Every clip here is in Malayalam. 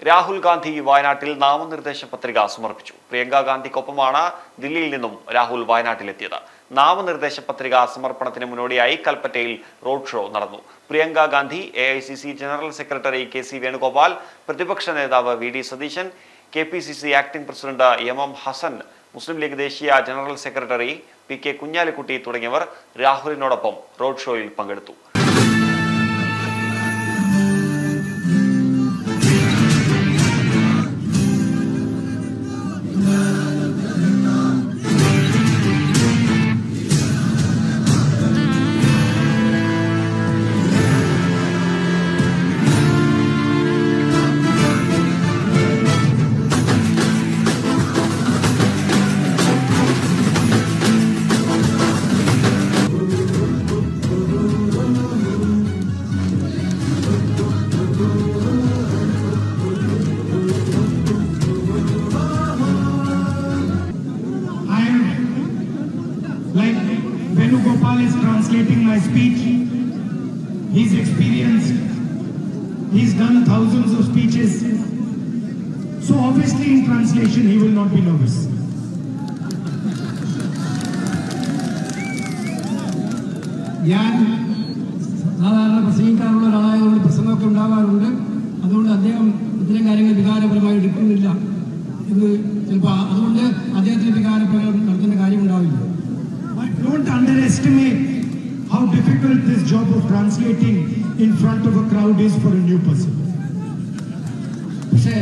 രാഹുൽ ഗാന്ധി വയനാട്ടിൽ നാമനിർദ്ദേശ പത്രിക സമർപ്പിച്ചു. പ്രിയങ്ക ഗാന്ധിക്കൊപ്പമാണ് ദില്ലിയിൽ നിന്നും രാഹുൽ വയനാട്ടിലെത്തിയത്. നാമനിർദ്ദേശ പത്രിക സമർപ്പണത്തിന് മുന്നോടിയായി കൽപ്പറ്റയിൽ റോഡ് ഷോ നടന്നു. Priyanka Gandhi, AICC general secretary KC Venugopal, പ്രതിപക്ഷ നേതാവ് VD Satheesan, KPCC acting president MM Hasan, Muslim League ദേശീയ ജനറൽ സെക്രട്ടറി PK കുഞ്ഞാലിക്കുട്ടി തുടങ്ങിയവർ രാഹുലിനോടൊപ്പം റോഡ് ഷോയിൽ പങ്കെടുത്തു. Like Venugopal is translating my speech. He's experienced. He's done thousands of speeches. So obviously in translation he will not be nervous. ഞാൻ സാധാരണ പ്രസംഗിക്കാനുള്ള ഒരാളായതുകൊണ്ട് പ്രസംഗമൊക്കെ ഉണ്ടാകാറുണ്ട്. അതുകൊണ്ട് അദ്ദേഹം ഇത്തരം കാര്യങ്ങൾ വികാരപരമായി എടുക്കുന്നില്ല എന്ന് ചിലപ്പോൾ അതുകൊണ്ട് അദ്ദേഹത്തിന് വികാരപരം നടത്തേണ്ട കാര്യമുണ്ടാവില്ല. But don't underestimate how difficult this job of translating in front of a crowd is for a new person. പക്ഷേ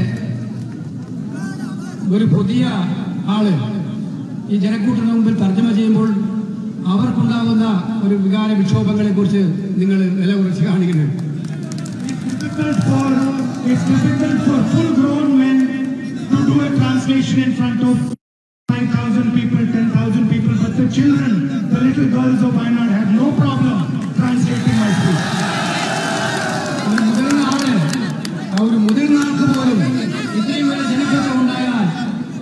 ഒരു പുതിയ ആള് ഈ ജനക്കൂട്ടിന് മുമ്പിൽ തർജ്ജമ ചെയ്യുമ്പോൾ അവർക്കുണ്ടാകുന്ന ഒരു വികാര വിക്ഷോഭങ്ങളെ കുറിച്ച് നിങ്ങൾ വില കുറച്ച് കാണിക്കുന്നത്. It's difficult for full-grown men to do a translation in front of 5,000 people, 10,000 people, but the children, the little girls of Wayanad had no problem translating my speech. ഒരു മുതിർന്ന ആൾക്ക് പോലും ഇത്രയും വലിയ ജനക്കൂട്ടം ഉണ്ടായാൽ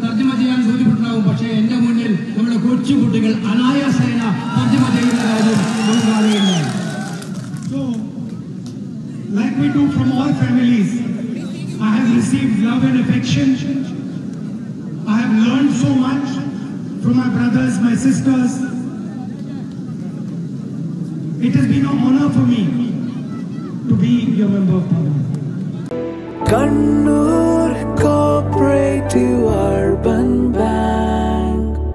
തർജ്ജമ ചെയ്യാൻ ബുദ്ധിമുട്ടുണ്ടാവും. പക്ഷേ എന്റെ മുന്നിൽ നമ്മുടെ കൊച്ചുകുട്ടികൾ അനായാസേന തർജ്ജമ ചെയ്യുന്ന കാര്യം നമ്മൾ കാണുകയുണ്ടായി. So, like we do from all families, I have received love and affection. I have learned so much from my brothers, my sisters. It has been an honor for me to be your member of parliament.